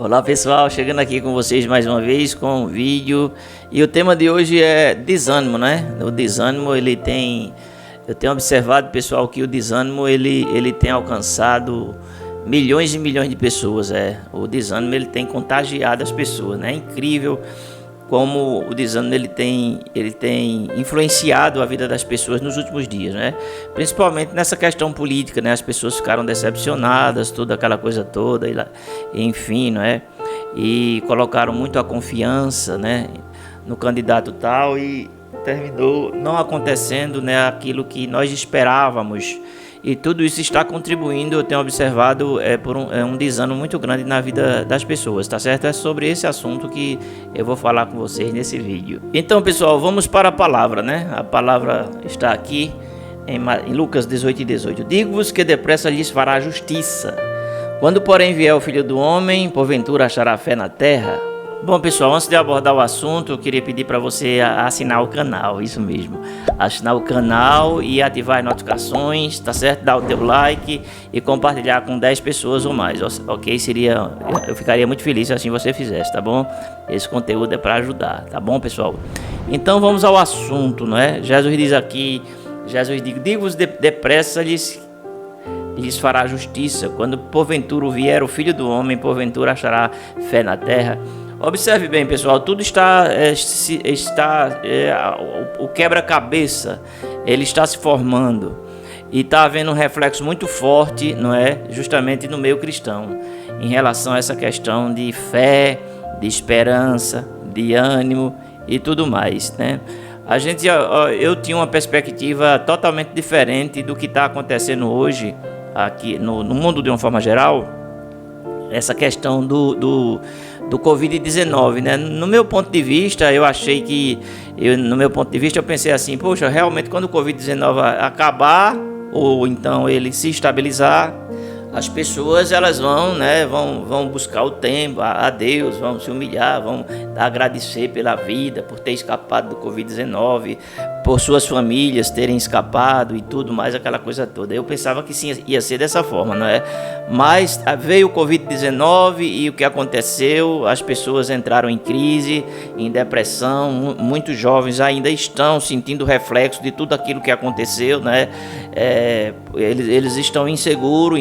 Olá pessoal, chegando aqui com vocês mais uma vez com um vídeo. E o tema de hoje é desânimo, né? O desânimo, eu tenho observado, pessoal, que o desânimo ele tem alcançado milhões e milhões de pessoas. O desânimo ele tem contagiado as pessoas, né? É incrível como o desânimo ele tem influenciado a vida das pessoas nos últimos dias, né? Principalmente nessa questão política, né? As pessoas ficaram decepcionadas, toda aquela coisa toda, enfim, não é? E colocaram muito a confiança, né, no candidato tal e terminou não acontecendo, né, aquilo que nós esperávamos. E tudo isso está contribuindo, eu tenho observado, por um desânimo muito grande na vida das pessoas, tá certo? É sobre esse assunto que eu vou falar com vocês nesse vídeo. Então, pessoal, vamos para a palavra, né? A palavra está aqui em Lucas 18:18. Digo-vos que depressa lhes fará justiça. Quando, porém, vier o Filho do Homem, porventura achará fé na terra? Bom, pessoal, antes de abordar o assunto, eu queria pedir para você assinar o canal, isso mesmo. Assinar o canal e ativar as notificações, tá certo? Dar o teu like e compartilhar com 10 pessoas ou mais, ok? Eu ficaria muito feliz se assim você fizesse, tá bom? Esse conteúdo é para ajudar, tá bom, pessoal? Então vamos ao assunto, não é? Jesus diz aqui, digo-vos depressa lhes fará justiça. Quando porventura vier o Filho do Homem, porventura achará fé na terra. Observe bem, pessoal, tudo o quebra-cabeça, ele está se formando e está havendo um reflexo muito forte, não é? Justamente no meio cristão, em relação a essa questão de fé, de esperança, de ânimo e tudo mais, né? Eu tinha uma perspectiva totalmente diferente do que está acontecendo hoje aqui no mundo de uma forma geral. Essa questão do Covid-19, né? No meu ponto de vista, eu pensei assim, poxa, realmente quando o Covid-19 acabar, ou então ele se estabilizar, as pessoas elas vão buscar o tempo a Deus, vão se humilhar, vão agradecer pela vida, por ter escapado do Covid-19, por suas famílias terem escapado e tudo mais, aquela coisa toda. Eu pensava que sim, ia ser dessa forma, não é? Mas veio o Covid-19 e o que aconteceu? As pessoas entraram em crise, em depressão, muitos jovens ainda estão sentindo o reflexo de tudo aquilo que aconteceu, né? Eles estão inseguros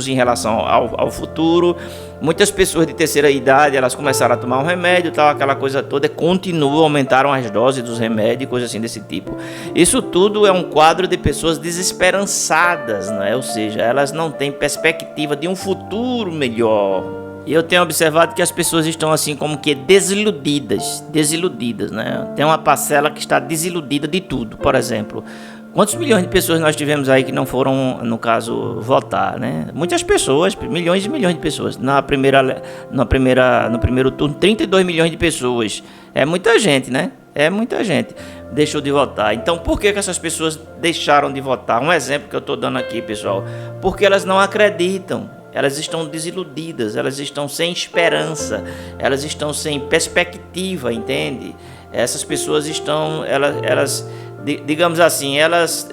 em relação ao futuro. Muitas pessoas de terceira idade, elas começaram a tomar um remédio, tal, aquela coisa toda, aumentaram as doses dos remédios, coisas assim desse tipo. Isso tudo é um quadro de pessoas desesperançadas, não é? Ou seja, elas não têm perspectiva de um futuro melhor. E eu tenho observado que as pessoas estão assim como que desiludidas, né? Tem uma parcela que está desiludida de tudo, por exemplo. Quantos milhões de pessoas nós tivemos aí que não foram, no caso, votar, né? Muitas pessoas, milhões e milhões de pessoas. No primeiro turno, 32 milhões de pessoas. É muita gente, né? É muita gente deixou de votar. Então, por que essas pessoas deixaram de votar? Um exemplo que eu estou dando aqui, pessoal. Porque elas não acreditam. Elas estão desiludidas, elas estão sem esperança, elas estão sem perspectiva, entende? Essas pessoas digamos assim, elas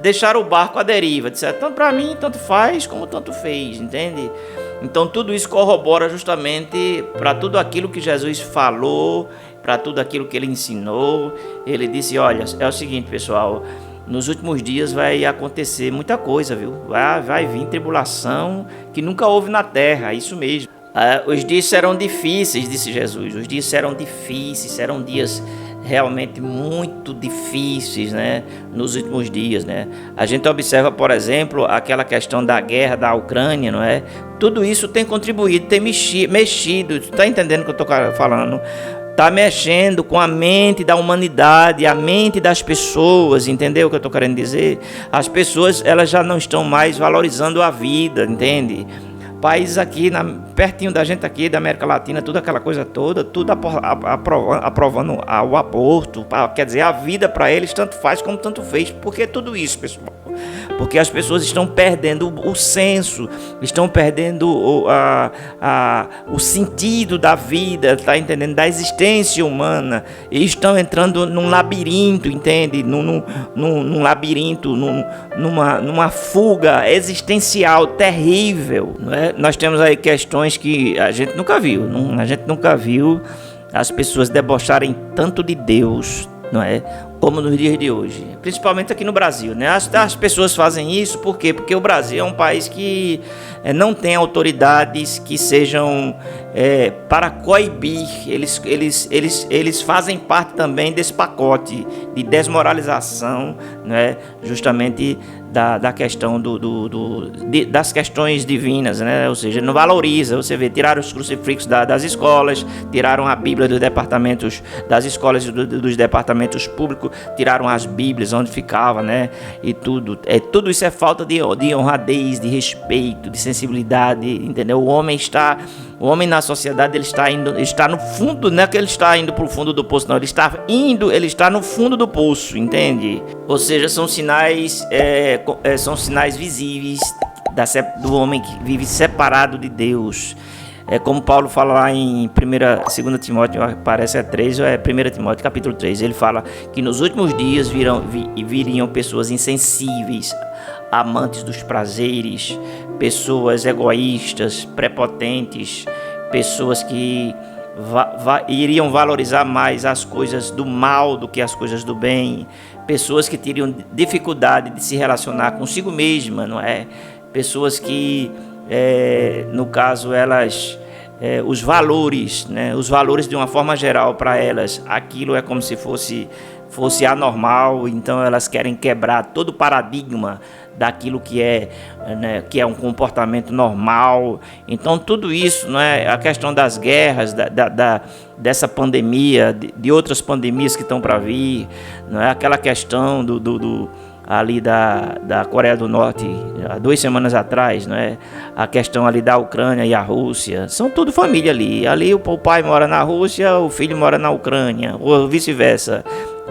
deixaram o barco à deriva, disseram, tanto para mim, tanto faz, como tanto fez, entende? Então tudo isso corrobora justamente para tudo aquilo que Jesus falou, para tudo aquilo que ele ensinou. Ele disse, olha, é o seguinte, pessoal, nos últimos dias vai acontecer muita coisa, viu? Vai vir tribulação que nunca houve na terra, isso mesmo. Os dias serão difíceis, disse Jesus, os dias serão difíceis, serão dias realmente muito difíceis, né, nos últimos dias, né? A gente observa, por exemplo, aquela questão da guerra da Ucrânia, não é? Tudo isso tem contribuído, tem mexido, tá entendendo o que eu tô falando? Tá mexendo com a mente da humanidade, a mente das pessoas, entendeu o que eu tô querendo dizer? As pessoas, elas já não estão mais valorizando a vida, entende? Países aqui, pertinho da gente aqui, da América Latina, tudo aquela coisa toda, tudo aprovando o aborto, quer dizer, a vida para eles tanto faz como tanto fez. Por que tudo isso, pessoal? porque as pessoas estão perdendo o senso, estão perdendo o sentido da vida, tá entendendo? Da existência humana, e estão entrando num labirinto, entende? Num labirinto, numa fuga existencial terrível, não é? Nós temos aí questões que a gente nunca viu, as pessoas debocharem tanto de Deus, não é? Como nos dias de hoje, principalmente aqui no Brasil, né? As pessoas fazem isso por quê? Porque o Brasil é um país que não tem autoridades que sejam para coibir. Eles fazem parte também desse pacote de desmoralização, né? Justamente da questão das questões divinas, né? Ou seja, não valoriza. Você vê, tiraram os crucifixos das escolas, tiraram a Bíblia dos departamentos das escolas e dos departamentos públicos, tiraram as Bíblias onde ficava, né? E tudo isso é falta de honradez, de respeito, de sensibilidade, entendeu? O homem na sociedade, ele está no fundo, não é que ele está indo para o fundo do poço, não, ele está no fundo do poço, entende? Ou seja, são sinais visíveis do homem que vive separado de Deus. É como Paulo fala lá em 2 Timóteo, parece 3 ou 1 Timóteo, capítulo 3. Ele fala que nos últimos dias viriam pessoas insensíveis, amantes dos prazeres, pessoas egoístas, prepotentes, pessoas que iriam valorizar mais as coisas do mal do que as coisas do bem, pessoas que teriam dificuldade de se relacionar consigo mesma, não é? Pessoas que, no caso, os valores, né? Os valores de uma forma geral para elas, aquilo é como se fosse anormal, então elas querem quebrar todo o paradigma daquilo que né, que é um comportamento normal. Então tudo isso, né, a questão das guerras, dessa pandemia, de outras pandemias que estão para vir, não é? Aquela questão ali da Coreia do Norte, há 2 semanas atrás, não é? A questão ali da Ucrânia e a Rússia, são tudo família ali. Ali o pai mora na Rússia, o filho mora na Ucrânia, ou vice-versa.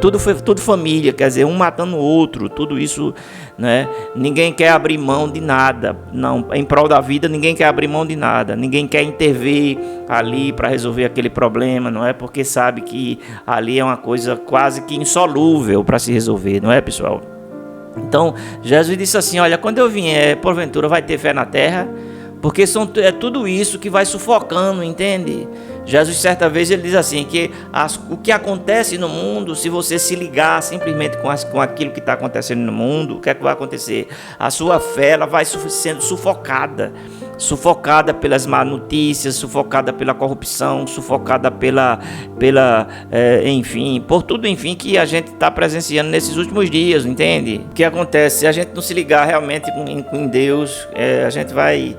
Tudo família, quer dizer, um matando o outro, tudo isso, né? Ninguém quer abrir mão de nada, não, em prol da vida ninguém quer abrir mão de nada, ninguém quer intervir ali para resolver aquele problema, não é? Porque sabe que ali é uma coisa quase que insolúvel para se resolver, não é, pessoal? Então, Jesus disse assim, olha, quando eu vier, porventura vai ter fé na terra, porque é tudo isso que vai sufocando, entende? Jesus, certa vez, ele diz assim, que o que acontece no mundo, se você se ligar simplesmente com aquilo que está acontecendo no mundo, o que é que vai acontecer? A sua fé, ela vai sendo sufocada pelas má notícias, sufocada pela corrupção, sufocada enfim, por tudo, enfim, que a gente está presenciando nesses últimos dias, entende? O que acontece? Se a gente não se ligar realmente com Deus, a gente vai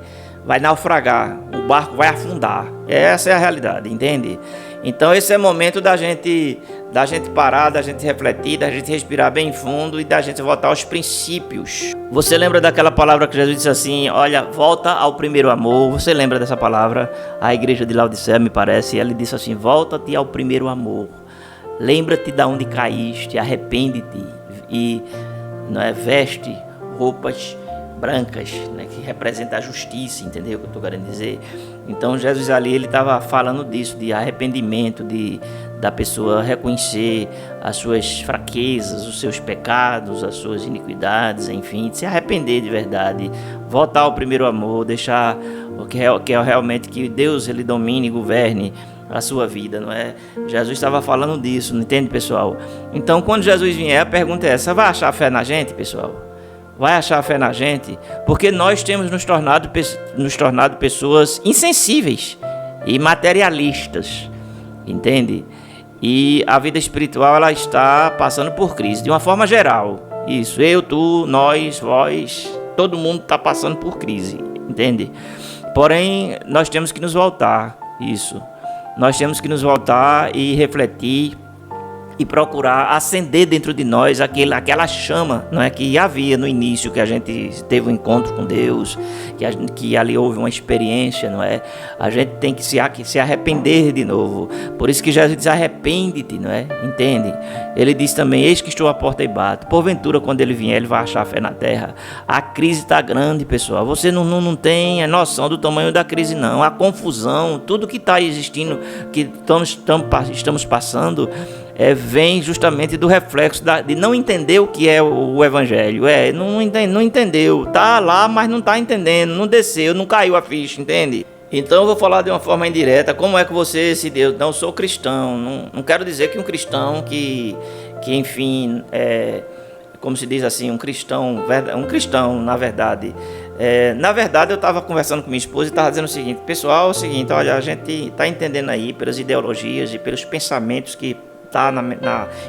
naufragar, o barco vai afundar. Essa é a realidade, entende? Então esse é o momento da gente parar, da gente refletir, da gente respirar bem fundo e da gente voltar aos princípios. Você lembra daquela palavra que Jesus disse assim, olha, volta ao primeiro amor? Você lembra dessa palavra? A igreja de Laodiceia, me parece, ele disse assim, volta-te ao primeiro amor. Lembra-te de onde caíste, arrepende-te e, não é, veste roupas brancas, né, que representa a justiça, entendeu o que eu estou querendo dizer? Então Jesus ali, ele estava falando disso, de arrependimento, da pessoa reconhecer as suas fraquezas, os seus pecados, as suas iniquidades, enfim, de se arrepender de verdade, voltar ao primeiro amor, deixar que é realmente que Deus, ele domine e governe a sua vida, não é? Jesus estava falando disso, não entende, pessoal? Então, quando Jesus vier, a pergunta é essa, vai achar fé na gente, pessoal? Vai achar fé na gente? Porque nós temos nos tornado pessoas insensíveis e materialistas, entende? E a vida espiritual, ela está passando por crise, de uma forma geral. Isso, eu, tu, nós, vós, todo mundo está passando por crise, entende? Porém, nós temos que nos voltar, isso. Nós temos que nos voltar e refletir e procurar acender dentro de nós aquela chama, não é, que havia no início, que a gente teve um encontro com Deus, que ali houve uma experiência, não é? A gente tem que se arrepender de novo. Por isso que Jesus diz: arrepende-te, não é? Entende? Ele diz também: eis que estou à porta e bato. Porventura, quando ele vier, ele vai achar fé na terra. A crise está grande, pessoal. Você não tem a noção do tamanho da crise, não. A confusão, tudo que está existindo, que estamos passando, vem justamente do reflexo de não entender o que é o Evangelho. Não entendeu. Tá lá, mas não tá entendendo. Não desceu, não caiu a ficha, entende? Então eu vou falar de uma forma indireta. Como é que você se deu? Não, eu sou cristão. Não quero dizer que um cristão que enfim, como se diz assim, um cristão, na verdade. Na verdade, eu estava conversando com minha esposa e estava dizendo o seguinte: pessoal, é o seguinte, olha, a gente está entendendo aí pelas ideologias e pelos pensamentos que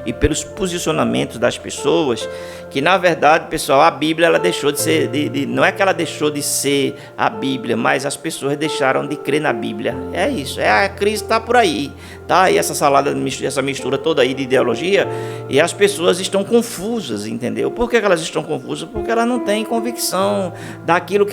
e pelos posicionamentos das pessoas, que na verdade, pessoal, a Bíblia ela deixou de ser, não é que ela deixou de ser a Bíblia, mas as pessoas deixaram de crer na Bíblia. É isso, a crise está por aí, tá aí essa salada, essa mistura toda aí de ideologia, e as pessoas estão confusas, entendeu? Por que elas estão confusas? Porque elas não têm convicção daquilo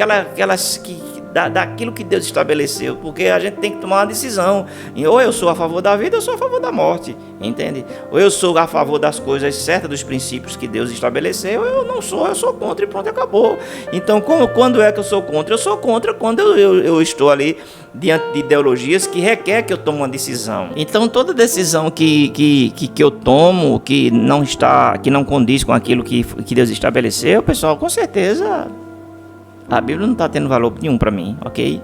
daquilo que Deus estabeleceu, porque a gente tem que tomar uma decisão, ou eu sou a favor da vida, ou eu sou a favor da morte, entende? Ou eu sou a favor das coisas certas, dos princípios que Deus estabeleceu, ou eu não sou, eu sou contra e pronto, acabou. Então, quando é que eu sou contra? Eu sou contra quando eu estou ali diante de ideologias que requer que eu tome uma decisão. Então, toda decisão que eu tomo, que não condiz com aquilo que Deus estabeleceu, pessoal, com certeza a Bíblia não está tendo valor nenhum para mim, ok?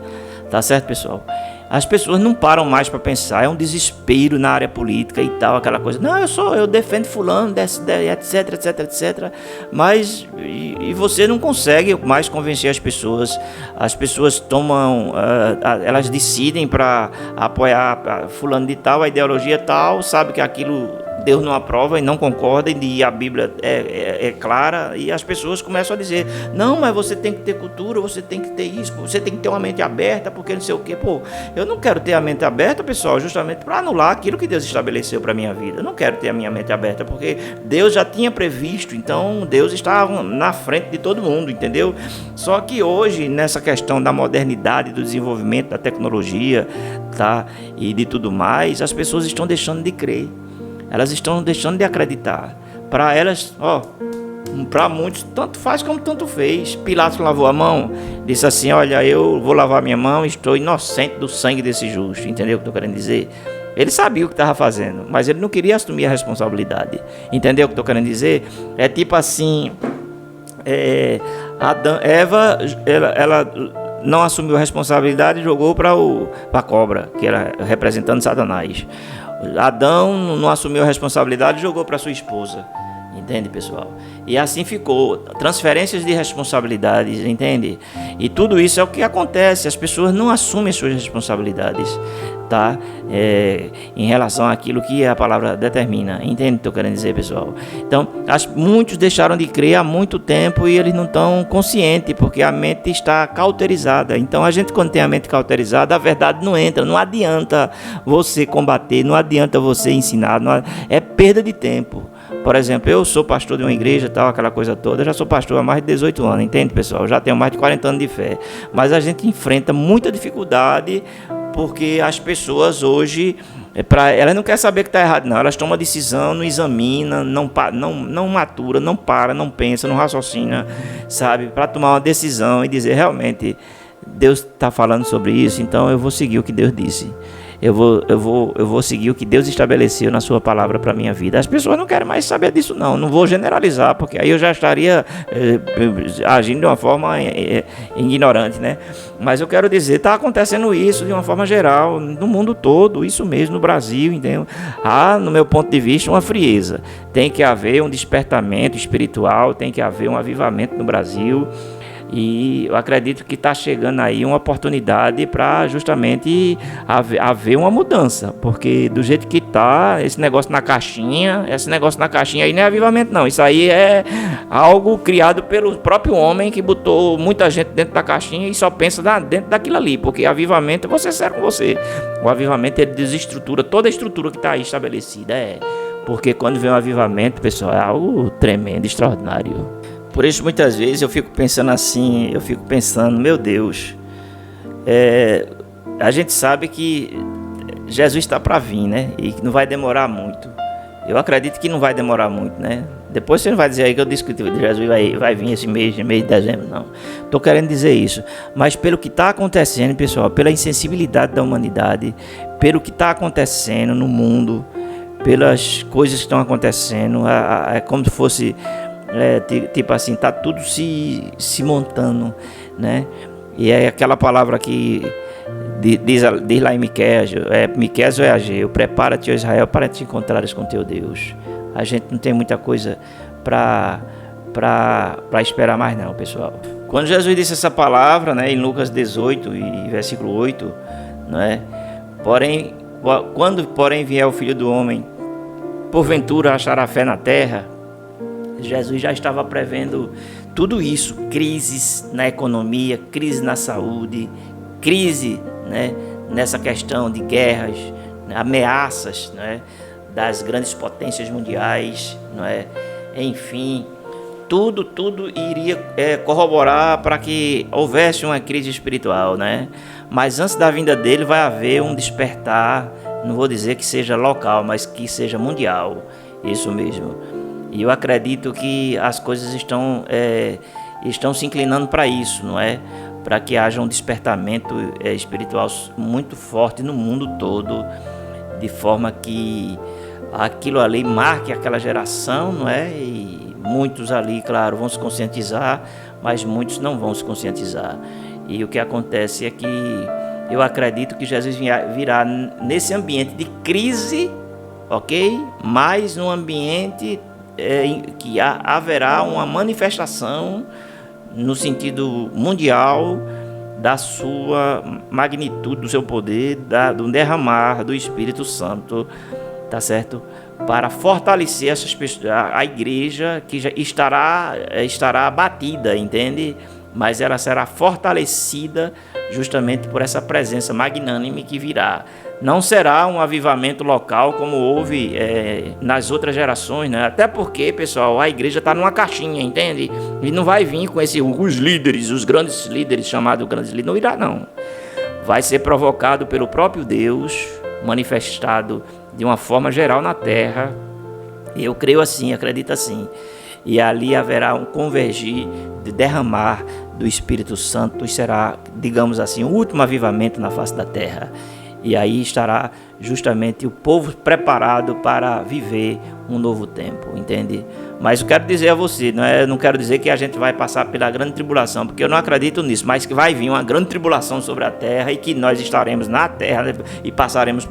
Tá certo, pessoal? As pessoas não param mais para pensar, é um desespero na área política e tal, aquela coisa. Não, eu defendo fulano, etc, etc, etc. Mas e você não consegue mais convencer as pessoas. As pessoas elas decidem para apoiar fulano de tal, a ideologia tal, sabe que aquilo Deus não aprova e não concorda, e a Bíblia é clara, e as pessoas começam a dizer: não, mas você tem que ter cultura, você tem que ter isso, você tem que ter uma mente aberta, porque não sei o quê. Pô, eu não quero ter a mente aberta, pessoal, justamente para anular aquilo que Deus estabeleceu para a minha vida. Eu não quero ter a minha mente aberta, porque Deus já tinha previsto, então Deus estava na frente de todo mundo, entendeu? Só que hoje, nessa questão da modernidade, do desenvolvimento da tecnologia, tá, e de tudo mais, as pessoas estão deixando de crer. Elas estão deixando de acreditar. Para elas, para muitos, tanto faz como tanto fez. Pilatos lavou a mão, disse assim: olha, eu vou lavar minha mão, estou inocente do sangue desse justo. Entendeu o que eu estou querendo dizer? Ele sabia o que estava fazendo, mas ele não queria assumir a responsabilidade. Entendeu o que eu estou querendo dizer? É tipo assim, Eva, ela não assumiu a responsabilidade e jogou para a cobra, que era representando Satanás. Adão não assumiu a responsabilidade e jogou para sua esposa. Entende, pessoal? E assim ficou. Transferências de responsabilidades, entende? E tudo isso é o que acontece. As pessoas não assumem as suas responsabilidades, tá? Em relação àquilo que a palavra determina. Entende o que eu quero dizer, pessoal? Então, muitos deixaram de crer há muito tempo e eles não estão conscientes, porque a mente está cauterizada. Então, a gente, quando tem a mente cauterizada, a verdade não entra. Não adianta você combater, não adianta você ensinar. É perda de tempo. Por exemplo, eu sou pastor de uma igreja, tal, aquela coisa toda. Eu já sou pastor há mais de 18 anos, entende, pessoal? Eu já tenho mais de 40 anos de fé. Mas a gente enfrenta muita dificuldade, porque as pessoas hoje, elas não querem saber que está errado, não. Elas tomam uma decisão, não examinam, não matura, não para, não pensa, não raciocina, sabe? Para tomar uma decisão e dizer: realmente, Deus está falando sobre isso, então eu vou seguir o que Deus disse. Eu vou seguir o que Deus estabeleceu na sua palavra para a minha vida. As pessoas não querem mais saber disso, não vou generalizar, porque aí eu já estaria agindo de uma forma ignorante, né? Mas eu quero dizer, está acontecendo isso de uma forma geral, no mundo todo, isso mesmo, no Brasil, entendeu? No meu ponto de vista, uma frieza. Tem que haver um despertamento espiritual, tem que haver um avivamento no Brasil. E eu acredito que está chegando aí uma oportunidade para justamente haver uma mudança, porque do jeito que está, esse negócio na caixinha aí não é avivamento, não. Isso aí é algo criado pelo próprio homem, que botou muita gente dentro da caixinha e só pensa dentro daquilo ali, porque avivamento, vou ser sério com você, o avivamento ele desestrutura toda a estrutura que está aí estabelecida. Porque quando vem um avivamento, pessoal, é algo tremendo, extraordinário. Por isso, muitas vezes, eu fico pensando assim, meu Deus, a gente sabe que Jesus está para vir, né? E que não vai demorar muito. Eu acredito que não vai demorar muito, né? Depois você não vai dizer aí que eu disse que Jesus vai vir esse mês de dezembro, não. Estou querendo dizer isso. Mas pelo que está acontecendo, pessoal, pela insensibilidade da humanidade, pelo que está acontecendo no mundo, pelas coisas que estão acontecendo, é como se fosse, tipo assim, tá tudo se montando, né? E é aquela palavra que diz lá em Miqueias, Miqueias ou é Ageu: prepara-te, ó Israel, para te encontrares com teu Deus. A gente não tem muita coisa para esperar mais não, pessoal. Quando Jesus disse essa palavra, né, em Lucas 18 e versículo 8, né, quando vier o Filho do Homem, porventura achará fé na terra? Jesus já estava prevendo tudo isso: crises na economia, crise na saúde, crise, né, nessa questão de guerras, né, ameaças, né, das grandes potências mundiais, não é? Enfim, tudo iria corroborar para que houvesse uma crise espiritual, né? Mas antes da vinda dele vai haver um despertar, não vou dizer que seja local, mas que seja mundial, isso mesmo. E eu acredito que as coisas estão se inclinando para isso, não é? Para que haja um despertamento espiritual muito forte no mundo todo, de forma que aquilo ali marque aquela geração, não é? E muitos ali, claro, vão se conscientizar, mas muitos não vão se conscientizar. E o que acontece é que eu acredito que Jesus virá nesse ambiente de crise, ok? Mas num ambiente que haverá uma manifestação no sentido mundial da sua magnitude, do seu poder, do derramar do Espírito Santo, tá certo? Para fortalecer essas pessoas, a igreja que já estará abatida, entende? Mas ela será fortalecida justamente por essa presença magnânime que virá. Não será um avivamento local como houve nas outras gerações, né? Até porque, pessoal, a igreja está numa caixinha, entende? E não vai vir com os líderes, os grandes líderes, chamados grandes líderes, não irá não. Vai ser provocado pelo próprio Deus, manifestado de uma forma geral na terra. Eu creio assim, acredito assim. E ali haverá um convergir, de derramar do Espírito Santo, e será, digamos assim, o último avivamento na face da terra. E aí estará justamente o povo preparado para viver um novo tempo, entende? Mas eu quero dizer a você, não quero dizer que a gente vai passar pela grande tribulação, porque eu não acredito nisso, mas que vai vir uma grande tribulação sobre a terra e que nós estaremos na terra e passaremos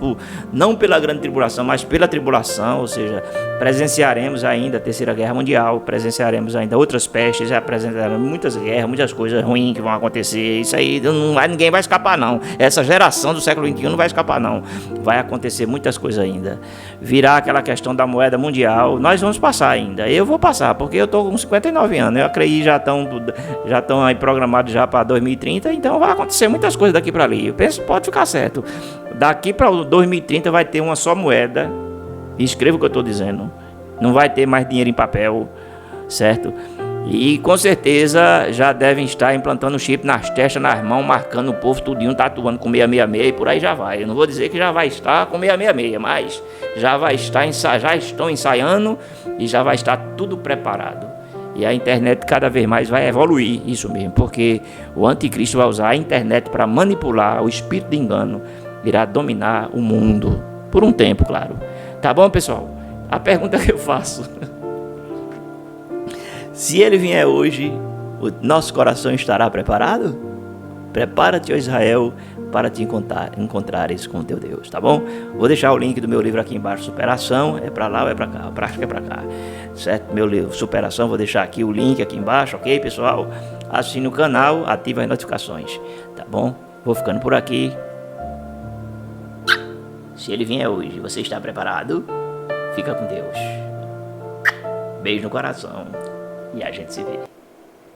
não pela grande tribulação, mas pela tribulação, ou seja, presenciaremos ainda a Terceira Guerra Mundial, presenciaremos ainda outras pestes, presenciaremos muitas guerras, muitas coisas ruins que vão acontecer. Isso aí ninguém vai escapar não. Essa geração do século XXI não vai escapar não. Vai acontecer muitas coisas ainda. Virá aquela questão da moeda mundial. Nós vamos passar ainda. Eu vou passar, porque eu estou com 59 anos. Eu acredito já estão aí programados já para 2030. Então vai acontecer muitas coisas daqui para ali. Eu penso que pode ficar certo. Daqui para 2030 vai ter uma só moeda. Escreva o que eu estou dizendo. Não vai ter mais dinheiro em papel, certo? E com certeza já devem estar implantando chip nas testas, nas mãos, marcando o povo tudinho, tatuando com 666 e por aí já vai. Eu não vou dizer que já vai estar com 666, mas já estão ensaiando e já vai estar tudo preparado. E a internet cada vez mais vai evoluir, isso mesmo, porque o anticristo vai usar a internet para manipular, o espírito de engano irá dominar o mundo, por um tempo, claro. Tá bom, pessoal? A pergunta que eu faço: se ele vier hoje, o nosso coração estará preparado? Prepara-te, ó Israel, para te encontrares com teu Deus, tá bom? Vou deixar o link do meu livro aqui embaixo, Superação. É para lá ou é para cá? A prática é para cá, certo? Meu livro, Superação, vou deixar aqui o link aqui embaixo, ok, pessoal? Assine o canal, ative as notificações, tá bom? Vou ficando por aqui. Se ele vier hoje, você está preparado? Fica com Deus. Beijo no coração. E a gente se vê.